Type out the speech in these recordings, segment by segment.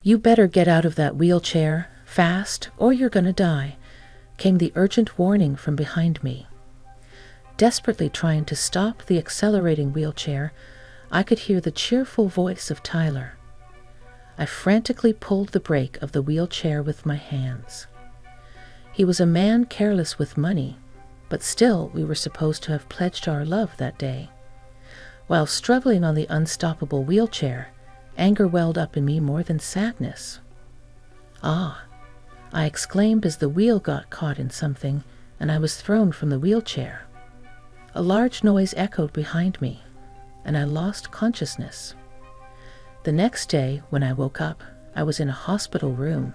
"You better get out of that wheelchair, fast, or you're gonna die," came the urgent warning from behind me. Desperately trying to stop the accelerating wheelchair, I could hear the cheerful voice of Tyler. I frantically pulled the brake of the wheelchair with my hands. He was a man careless with money, but still we were supposed to have pledged our love that day. While struggling on the unstoppable wheelchair, anger welled up in me more than sadness. "Ah!" I exclaimed as the wheel got caught in something and I was thrown from the wheelchair. A large noise echoed behind me, and I lost consciousness. The next day, when I woke up, I was in a hospital room.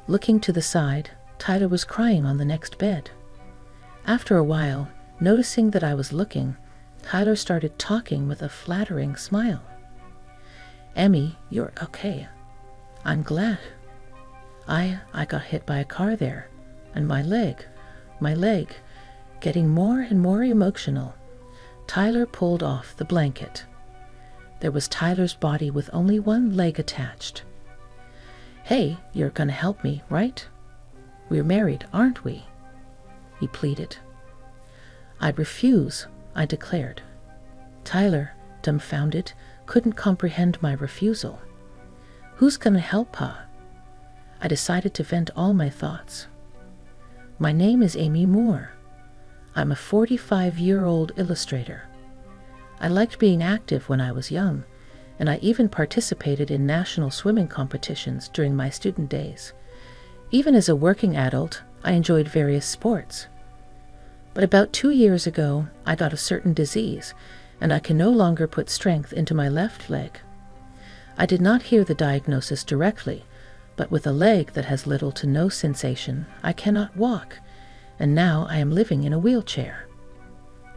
Looking to the side, Tyler was crying on the next bed. After a while, noticing that I was looking, Tyler started talking with a flattering smile. "Emmy, you're okay. I'm glad. I got hit by a car there, and my leg, getting more and more emotional." Tyler pulled off the blanket. There was Tyler's body with only one leg attached. "Hey, you're gonna help me, right? We're married, aren't we?" he pleaded. "I refuse," I declared. Tyler, dumbfounded, couldn't comprehend my refusal. "Who's gonna help, Pa?" I decided to vent all my thoughts. "My name is Amy Moore. I'm a 45-year-old illustrator. I liked being active when I was young, and I even participated in national swimming competitions during my student days. Even as a working adult, I enjoyed various sports. But about 2 years ago, I got a certain disease, and I can no longer put strength into my left leg. I did not hear the diagnosis directly, but with a leg that has little to no sensation, I cannot walk, and now I am living in a wheelchair.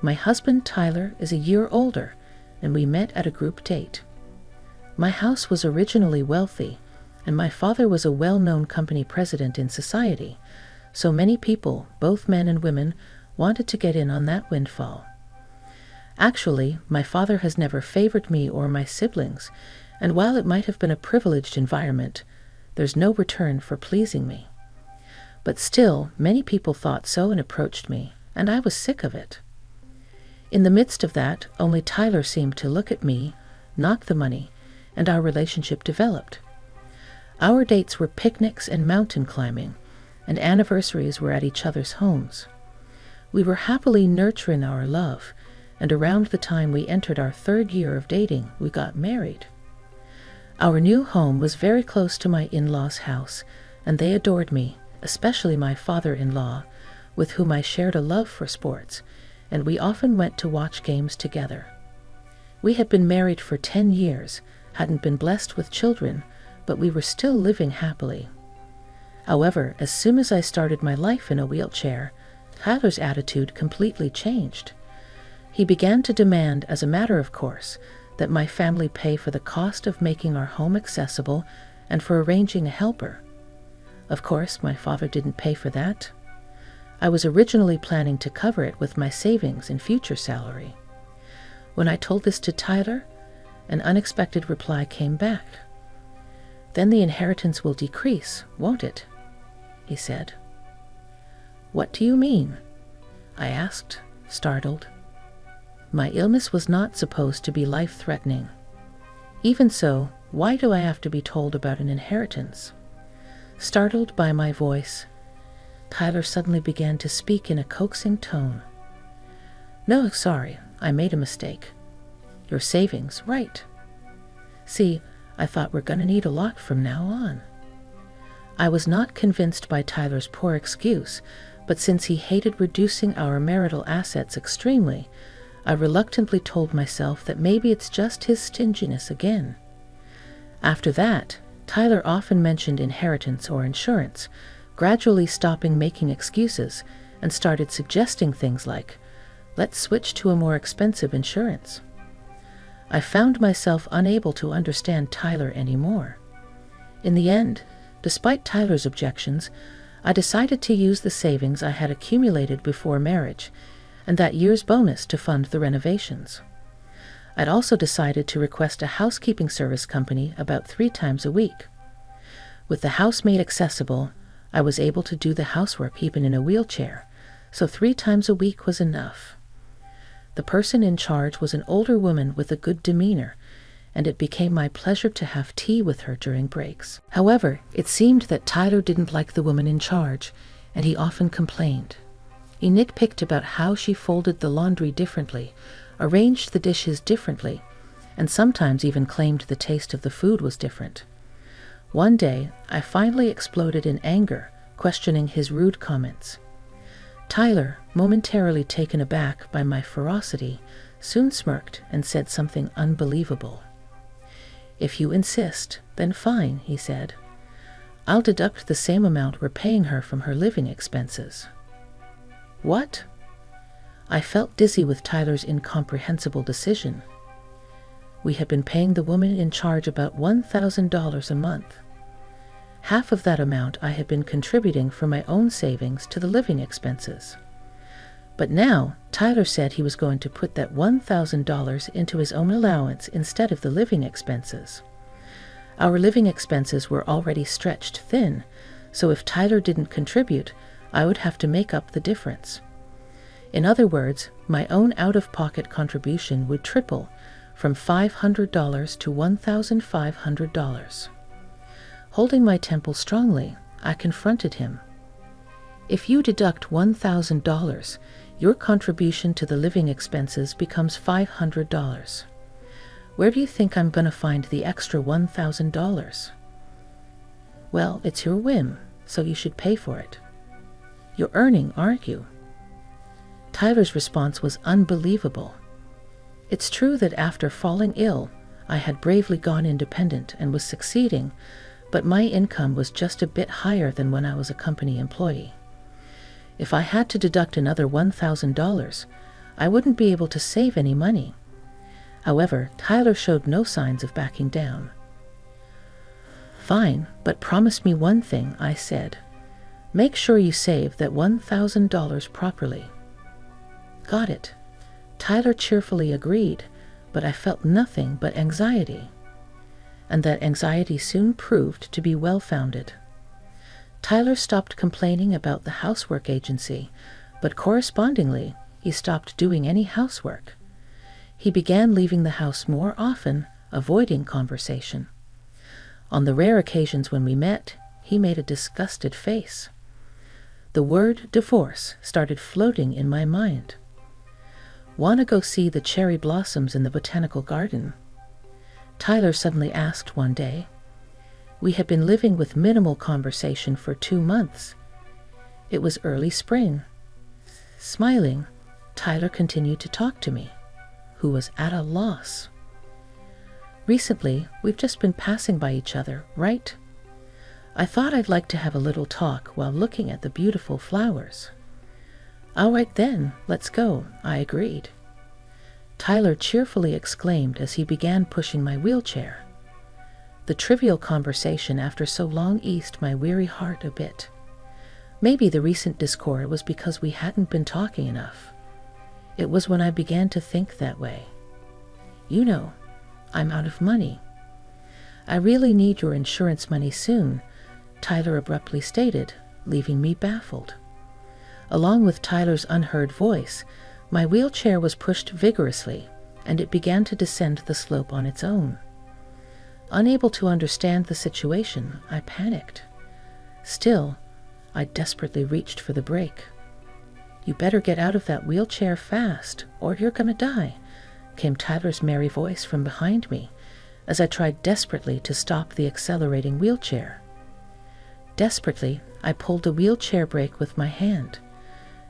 My husband, Tyler, is a year older, and we met at a group date. My house was originally wealthy, and my father was a well-known company president in society, so many people, both men and women, wanted to get in on that windfall. Actually, my father has never favored me or my siblings, and while it might have been a privileged environment, there's no return for pleasing me. But still, many people thought so and approached me, and I was sick of it. In the midst of that, only Tyler seemed to look at me, not the money, and our relationship developed. Our dates were picnics and mountain climbing, and anniversaries were at each other's homes. We were happily nurturing our love, and around the time we entered our 3rd year of dating, we got married. Our new home was very close to my in-laws' house, and they adored me, especially my father-in-law, with whom I shared a love for sports, and we often went to watch games together. We had been married for 10 years, hadn't been blessed with children, but we were still living happily. However, as soon as I started my life in a wheelchair, Tyler's attitude completely changed. He began to demand, as a matter of course, that my family pay for the cost of making our home accessible and for arranging a helper. Of course, my father didn't pay for that. I was originally planning to cover it with my savings and future salary. When I told this to Tyler, an unexpected reply came back. "Then the inheritance will decrease, won't it?" he said. "What do you mean?" I asked, startled. My illness was not supposed to be life-threatening. Even so, why do I have to be told about an inheritance? Startled by my voice, Tyler suddenly began to speak in a coaxing tone. "No, sorry, I made a mistake. Your savings, right. See, I thought we're gonna need a lot from now on." I was not convinced by Tyler's poor excuse, but since he hated reducing our marital assets extremely, I reluctantly told myself that maybe it's just his stinginess again. After that, Tyler often mentioned inheritance or insurance, gradually stopping making excuses and started suggesting things like, "Let's switch to a more expensive insurance." I found myself unable to understand Tyler anymore. In the end, despite Tyler's objections, I decided to use the savings I had accumulated before marriage and that year's bonus to fund the renovations. I'd also decided to request a housekeeping service company about 3 times a week. With the house made accessible, I was able to do the housework even in a wheelchair, so 3 times a week was enough. The person in charge was an older woman with a good demeanor, and it became my pleasure to have tea with her during breaks. However, it seemed that Tyler didn't like the woman in charge, and he often complained. He nitpicked about how she folded the laundry differently, arranged the dishes differently, and sometimes even claimed the taste of the food was different. One day, I finally exploded in anger, questioning his rude comments. Tyler, momentarily taken aback by my ferocity, soon smirked and said something unbelievable. "If you insist, then fine," he said. "I'll deduct the same amount we're paying her from her living expenses." What? I felt dizzy with Tyler's incomprehensible decision. We had been paying the woman in charge about $1,000 a month. Half of that amount I had been contributing from my own savings to the living expenses. But now, Tyler said he was going to put that $1,000 into his own allowance instead of the living expenses. Our living expenses were already stretched thin, so if Tyler didn't contribute, I would have to make up the difference. In other words, my own out-of-pocket contribution would triple from $500 to $1,500. Holding my temple strongly, I confronted him. "If you deduct $1,000, your contribution to the living expenses becomes $500. Where do you think I'm going to find the extra $1,000? "Well, it's your whim, so you should pay for it. You're earning, aren't you?" Tyler's response was unbelievable. It's true that after falling ill, I had bravely gone independent and was succeeding, but my income was just a bit higher than when I was a company employee. If I had to deduct another $1,000, I wouldn't be able to save any money. However, Tyler showed no signs of backing down. "Fine, but promise me one thing," I said. "Make sure you save that $1,000 properly." "Got it." Tyler cheerfully agreed, but I felt nothing but anxiety. And that anxiety soon proved to be well-founded. Tyler stopped complaining about the housework agency, but correspondingly, he stopped doing any housework. He began leaving the house more often, avoiding conversation. On the rare occasions when we met, he made a disgusted face. The word divorce started floating in my mind. "Want to go see the cherry blossoms in the botanical garden?" Tyler suddenly asked one day. We had been living with minimal conversation for 2 months. It was early spring. Smiling, Tyler continued to talk to me, who was at a loss. "Recently, we've just been passing by each other, right? I thought I'd like to have a little talk while looking at the beautiful flowers." "All right then, let's go," I agreed. Tyler cheerfully exclaimed as he began pushing my wheelchair. The trivial conversation after so long eased my weary heart a bit. Maybe the recent discord was because we hadn't been talking enough. It was when I began to think that way. "You know, I'm out of money." "I really need your insurance money soon," Tyler abruptly stated, leaving me baffled. Along with Tyler's unheard voice, my wheelchair was pushed vigorously, and it began to descend the slope on its own. Unable to understand the situation, I panicked. Still, I desperately reached for the brake. "You better get out of that wheelchair fast, or you're gonna die," came Tyler's merry voice from behind me, as I tried desperately to stop the accelerating wheelchair. Desperately, I pulled the wheelchair brake with my hand.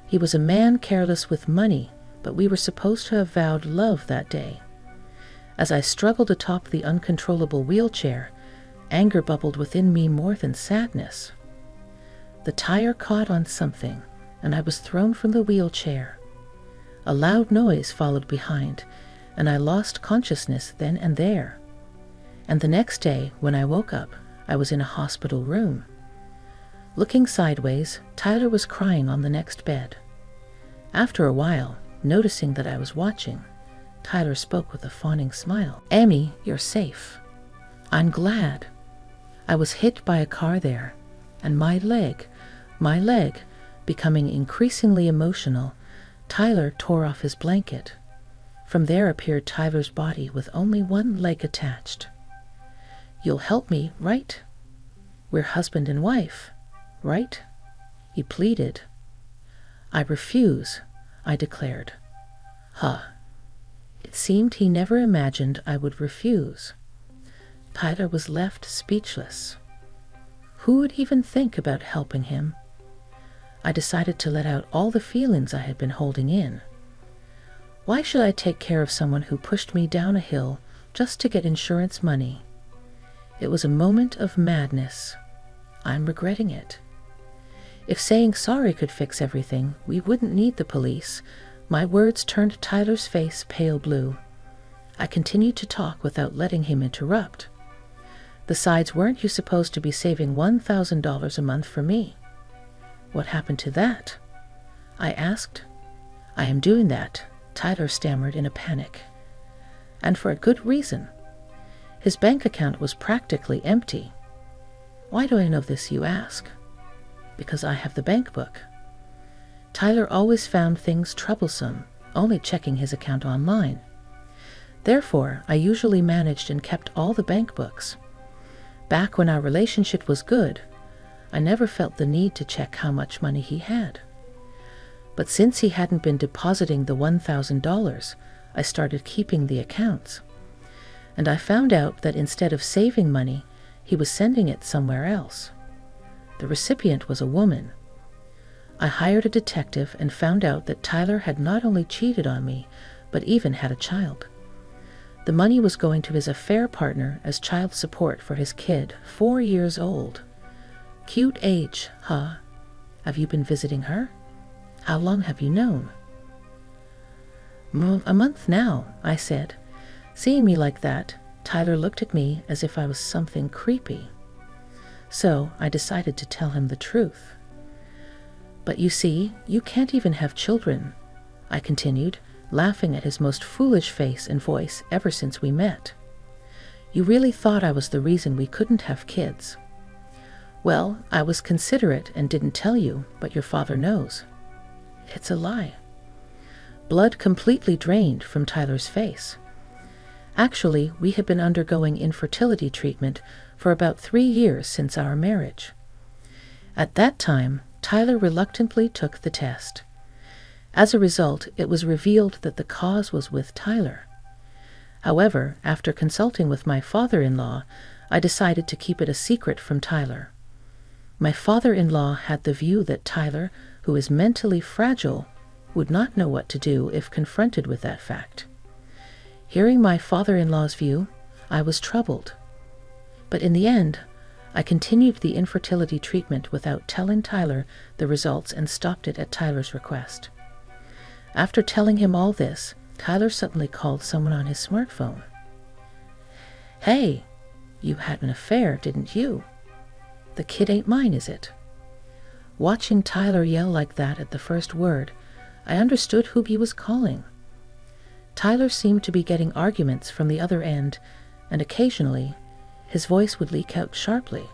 He was a man careless with money, but we were supposed to have vowed love that day. As I struggled atop the uncontrollable wheelchair, anger bubbled within me more than sadness. The tire caught on something, and I was thrown from the wheelchair. A loud noise followed behind, and I lost consciousness then and there. And the next day, when I woke up, I was in a hospital room. Looking sideways, Tyler was crying on the next bed. After a while, noticing that I was watching, Tyler spoke with a fawning smile. "Amy, you're safe." "I'm glad." I was hit by a car there, and my leg, becoming increasingly emotional, Tyler tore off his blanket. From there appeared Tyler's body with only one leg attached. "You'll help me, right? We're husband and wife, right?" he pleaded. "I refuse," I declared. It seemed he never imagined I would refuse. Tyler was left speechless. Who would even think about helping him? I decided to let out all the feelings I had been holding in. Why should I take care of someone who pushed me down a hill just to get insurance money? It was a moment of madness. I'm regretting it. If saying sorry could fix everything, we wouldn't need the police. My words turned Tyler's face pale blue. I continued to talk without letting him interrupt. Besides, weren't you supposed to be saving $1,000 a month for me? What happened to that? I asked. "I am doing that," Tyler stammered in a panic. And for a good reason. His bank account was practically empty. Why do I know this, you ask? Because I have the bank book. Tyler always found things troublesome, only checking his account online. Therefore, I usually managed and kept all the bank books. Back when our relationship was good, I never felt the need to check how much money he had. But since he hadn't been depositing the $1,000, I started keeping the accounts. And I found out that instead of saving money, he was sending it somewhere else. The recipient was a woman. I hired a detective and found out that Tyler had not only cheated on me, but even had a child. The money was going to his affair partner as child support for his kid, 4 years old. Cute age, huh? Have you been visiting her? How long have you known? "A month now," I said. Seeing me like that, Tyler looked at me as if I was something creepy. So I decided to tell him the truth. "But you see, you can't even have children," I continued, laughing at his most foolish face and voice ever since we met. "You really thought I was the reason we couldn't have kids." "Well, I was considerate and didn't tell you, but your father knows." "It's a lie." Blood completely drained from Tyler's face. Actually, we had been undergoing infertility treatment for about 3 years since our marriage. At that time, Tyler reluctantly took the test. As a result, it was revealed that the cause was with Tyler. However, after consulting with my father-in-law, I decided to keep it a secret from Tyler. My father-in-law had the view that Tyler, who is mentally fragile, would not know what to do if confronted with that fact. Hearing my father-in-law's view, I was troubled. But in the end, I continued the infertility treatment without telling Tyler the results and stopped it at Tyler's request. After telling him all this, Tyler suddenly called someone on his smartphone. "Hey, you had an affair, didn't you? The kid ain't mine, is it?" Watching Tyler yell like that at the first word, I understood who he was calling. Tyler seemed to be getting arguments from the other end, and occasionally his voice would leak out sharply.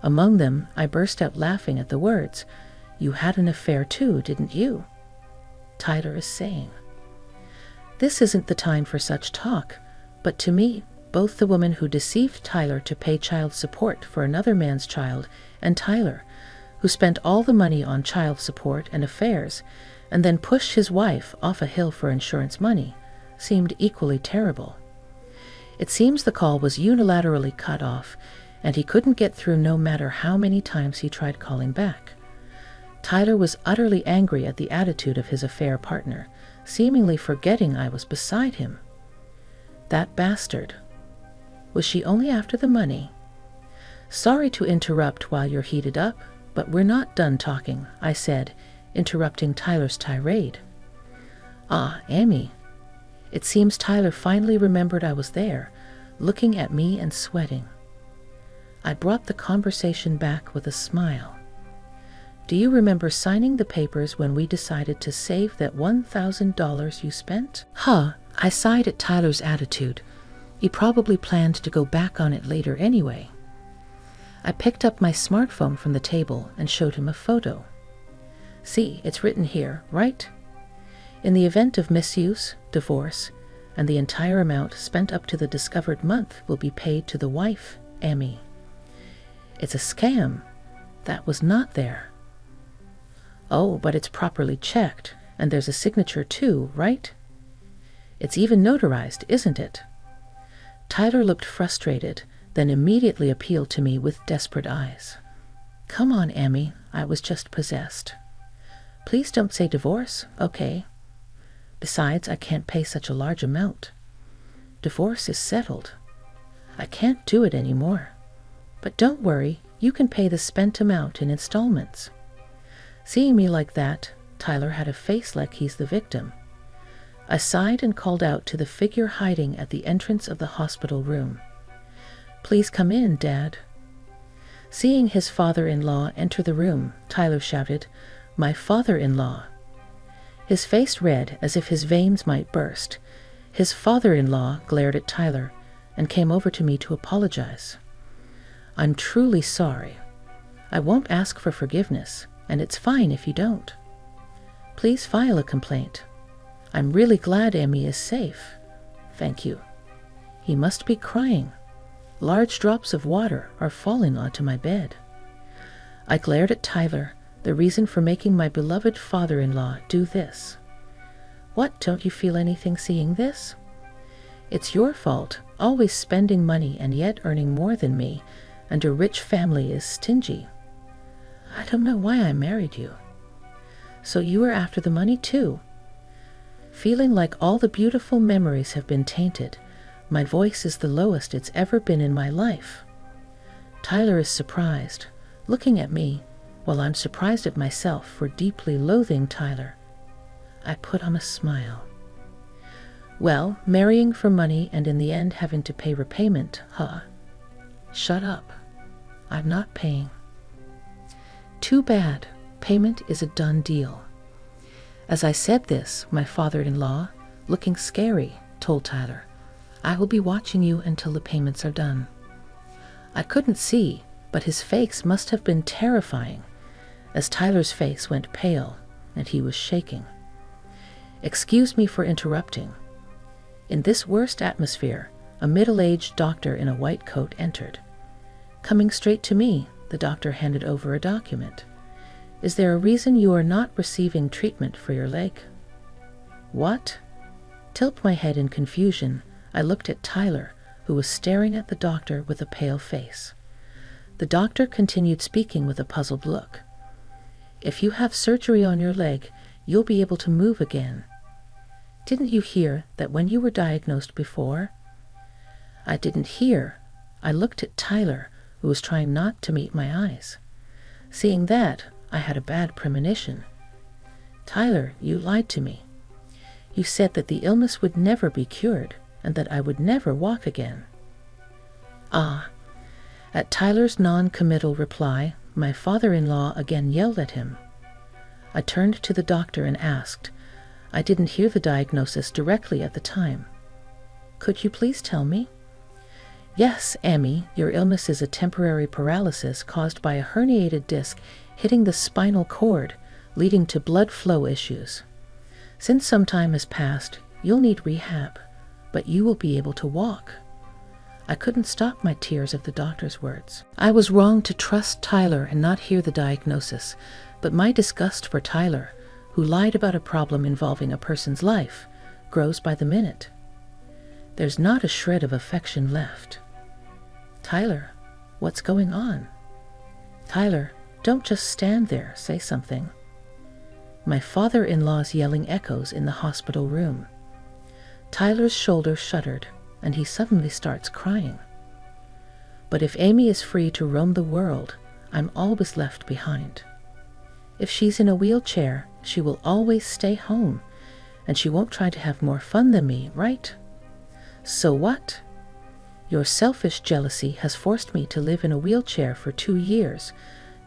Among them, I burst out laughing at the words, "You had an affair too, didn't you?" Tyler is saying. This isn't the time for such talk, but to me, both the woman who deceived Tyler to pay child support for another man's child and Tyler, who spent all the money on child support and affairs and then pushed his wife off a hill for insurance money, seemed equally terrible. It seems the call was unilaterally cut off, and he couldn't get through no matter how many times he tried calling back. Tyler was utterly angry at the attitude of his affair partner, seemingly forgetting I was beside him. That bastard. Was she only after the money? "Sorry to interrupt while you're heated up, but we're not done talking," I said, interrupting Tyler's tirade. "Ah, Amy." It seems Tyler finally remembered I was there, looking at me and sweating. I brought the conversation back with a smile. "Do you remember signing the papers when we decided to save that $1,000 you spent?" I sighed at Tyler's attitude. He probably planned to go back on it later anyway. I picked up my smartphone from the table and showed him a photo. See, it's written here, right? In the event of misuse, divorce, and the entire amount spent up to the discovered month will be paid to the wife, Amy. It's a scam. That was not there. Oh, but it's properly checked, and there's a signature too, right? It's even notarized, isn't it? Tyler looked frustrated, then immediately appealed to me with desperate eyes. Come on, Amy, I was just possessed. Please don't say divorce, okay? Besides, I can't pay such a large amount. Divorce is settled. I can't do it anymore. But don't worry, you can pay the spent amount in installments. Seeing me like that, Tyler had a face like he's the victim. I sighed and called out to the figure hiding at the entrance of the hospital room. Please come in, Dad. Seeing his father-in-law enter the room, Tyler shouted, My father-in-law. His face red as if his veins might burst. His father-in-law glared at Tyler and came over to me to apologize. I'm truly sorry. I won't ask for forgiveness, and it's fine if you don't. Please file a complaint. I'm really glad Amy is safe. Thank you. He must be crying. Large drops of water are falling onto my bed. I glared at Tyler, the reason for making my beloved father-in-law do this. What, don't you feel anything seeing this? It's your fault, always spending money and yet earning more than me, and a rich family is stingy. I don't know why I married you. So you are after the money too? Feeling like all the beautiful memories have been tainted, my voice is the lowest it's ever been in my life. Tyler is surprised, looking at me, while I'm surprised at myself for deeply loathing Tyler. I put on a smile. Well, marrying for money and in the end having to pay repayment, huh? Shut up. I'm not paying. Too bad. Payment is a done deal. As I said this, my father-in-law, looking scary, told Tyler, I will be watching you until the payments are done. I couldn't see, but his face must have been terrifying, as Tyler's face went pale and he was shaking. Excuse me for interrupting. In this worst atmosphere, a middle-aged doctor in a white coat entered. Coming straight to me, the doctor handed over a document. Is there a reason you are not receiving treatment for your leg? What? Tilt my head in confusion, I looked at Tyler, who was staring at the doctor with a pale face. The doctor continued speaking with a puzzled look. If you have surgery on your leg, you'll be able to move again. Didn't you hear that when you were diagnosed before? I didn't hear. I looked at Tyler, who was trying not to meet my eyes. Seeing that, I had a bad premonition. Tyler, you lied to me. You said that the illness would never be cured, and that I would never walk again. Ah. At Tyler's non-committal reply, my father-in-law again yelled at him. I turned to the doctor and asked, I didn't hear the diagnosis directly at the time. Could you please tell me? Yes, Amy, your illness is a temporary paralysis caused by a herniated disc hitting the spinal cord, leading to blood flow issues. Since some time has passed, you'll need rehab, but you will be able to walk. I couldn't stop my tears at the doctor's words. I was wrong to trust Tyler and not hear the diagnosis, but my disgust for Tyler, who lied about a problem involving a person's life, grows by the minute. There's not a shred of affection left. Tyler, what's going on? Tyler, don't just stand there, say something. My father-in-law's yelling echoes in the hospital room. Tyler's shoulders shuddered, and he suddenly starts crying. But if Amy is free to roam the world, I'm always left behind. If she's in a wheelchair, she will always stay home, and she won't try to have more fun than me, right? So what? Your selfish jealousy has forced me to live in a wheelchair for 2 years,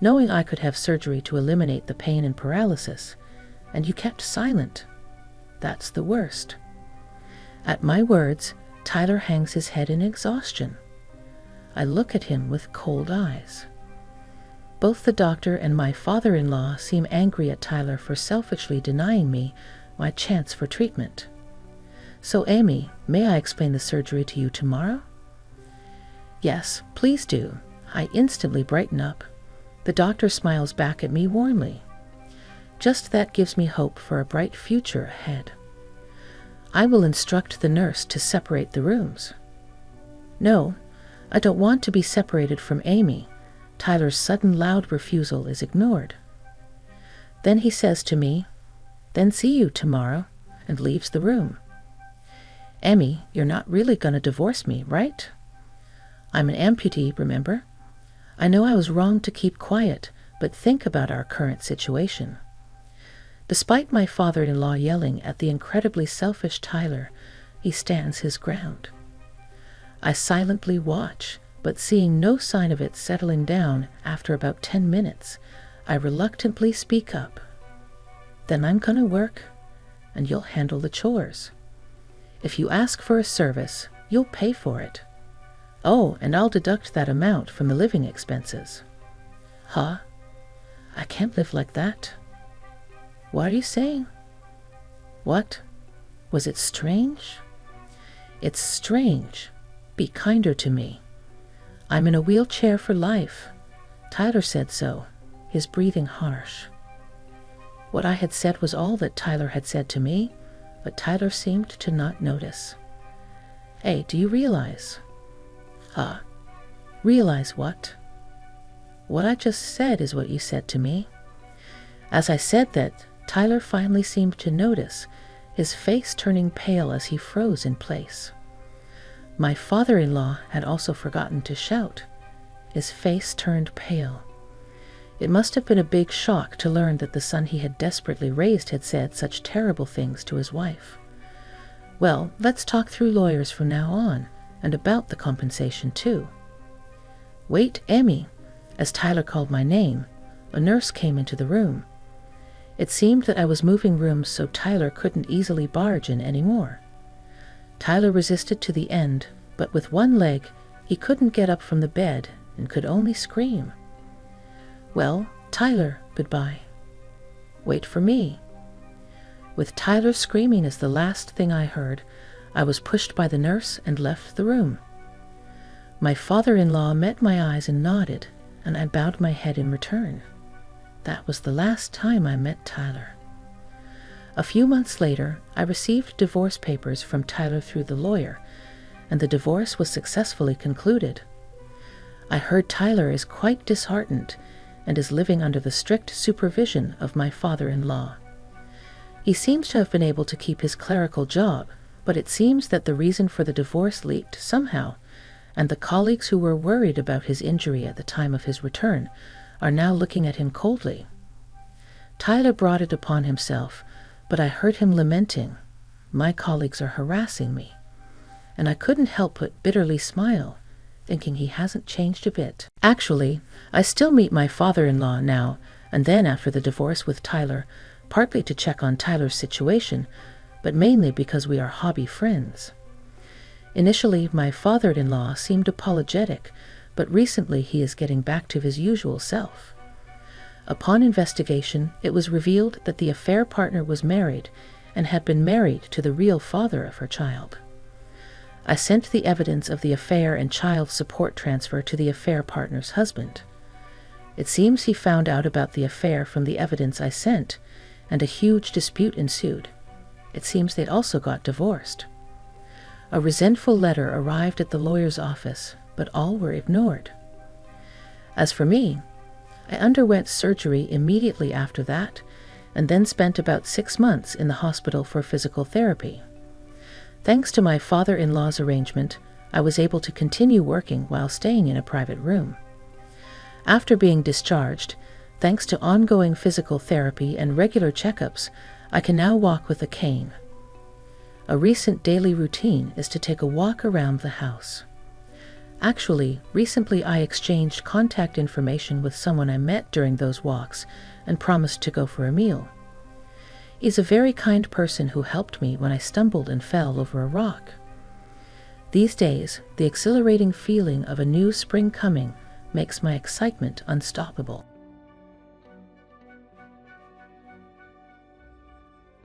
knowing I could have surgery to eliminate the pain and paralysis, and you kept silent. That's the worst. At my words, Tyler hangs his head in exhaustion. I look at him with cold eyes. Both the doctor and my father-in-law seem angry at Tyler for selfishly denying me my chance for treatment. So, Amy, may I explain the surgery to you tomorrow? Yes, please do. I instantly brighten up. The doctor smiles back at me warmly. Just that gives me hope for a bright future ahead. I will instruct the nurse to separate the rooms. No, I don't want to be separated from Amy. Tyler's sudden loud refusal is ignored. Then he says to me, "Then see you tomorrow," and leaves the room. Amy, you're not really going to divorce me, right? I'm an amputee, remember? I know I was wrong to keep quiet, but think about our current situation. Despite my father-in-law yelling at the incredibly selfish Tyler, he stands his ground. I silently watch, but seeing no sign of it settling down after about 10 minutes, I reluctantly speak up. Then I'm gonna work, and you'll handle the chores. If you ask for a service, you'll pay for it. Oh, and I'll deduct that amount from the living expenses. Huh? I can't live like that. What are you saying? What? Was it strange? It's strange. Be kinder to me. I'm in a wheelchair for life. Tyler said so, his breathing harsh. What I had said was all that Tyler had said to me, but Tyler seemed to not notice. Hey, do you realize? Realize what? What I just said is what you said to me. As I said that, Tyler finally seemed to notice, his face turning pale as he froze in place. My father-in-law had also forgotten to shout. His face turned pale. It must have been a big shock to learn that the son he had desperately raised had said such terrible things to his wife. Well, let's talk through lawyers from now on, and about the compensation too. Wait, Emmy. As Tyler called my name, a nurse came into the room. It seemed that I was moving rooms so Tyler couldn't easily barge in anymore. Tyler resisted to the end, but with one leg, he couldn't get up from the bed and could only scream. Well, Tyler, goodbye. Wait for me. With Tyler screaming as the last thing I heard, I was pushed by the nurse and left the room. My father-in-law met my eyes and nodded, and I bowed my head in return. That was the last time I met Tyler. A few months later, I received divorce papers from Tyler through the lawyer, and the divorce was successfully concluded. I heard Tyler is quite disheartened and is living under the strict supervision of my father-in-law. He seems to have been able to keep his clerical job, but it seems that the reason for the divorce leaked somehow, and the colleagues who were worried about his injury at the time of his return are now looking at him coldly. Tyler brought it upon himself, but I heard him lamenting, "My colleagues are harassing me," and I couldn't help but bitterly smile, thinking he hasn't changed a bit. Actually, I still meet my father-in-law now and then after the divorce with Tyler, partly to check on Tyler's situation, but mainly because we are hobby friends. Initially, my father-in-law seemed apologetic, but recently he is getting back to his usual self. Upon investigation, it was revealed that the affair partner was married and had been married to the real father of her child. I sent the evidence of the affair and child support transfer to the affair partner's husband. It seems he found out about the affair from the evidence I sent, and a huge dispute ensued. It seems they'd also got divorced. A resentful letter arrived at the lawyer's office, but all were ignored. As for me, I underwent surgery immediately after that, and then spent about 6 months in the hospital for physical therapy. Thanks to my father-in-law's arrangement, I was able to continue working while staying in a private room. After being discharged, thanks to ongoing physical therapy and regular checkups, I can now walk with a cane. A recent daily routine is to take a walk around the house. Actually, recently I exchanged contact information with someone I met during those walks and promised to go for a meal. He's a very kind person who helped me when I stumbled and fell over a rock. These days, the exhilarating feeling of a new spring coming makes my excitement unstoppable.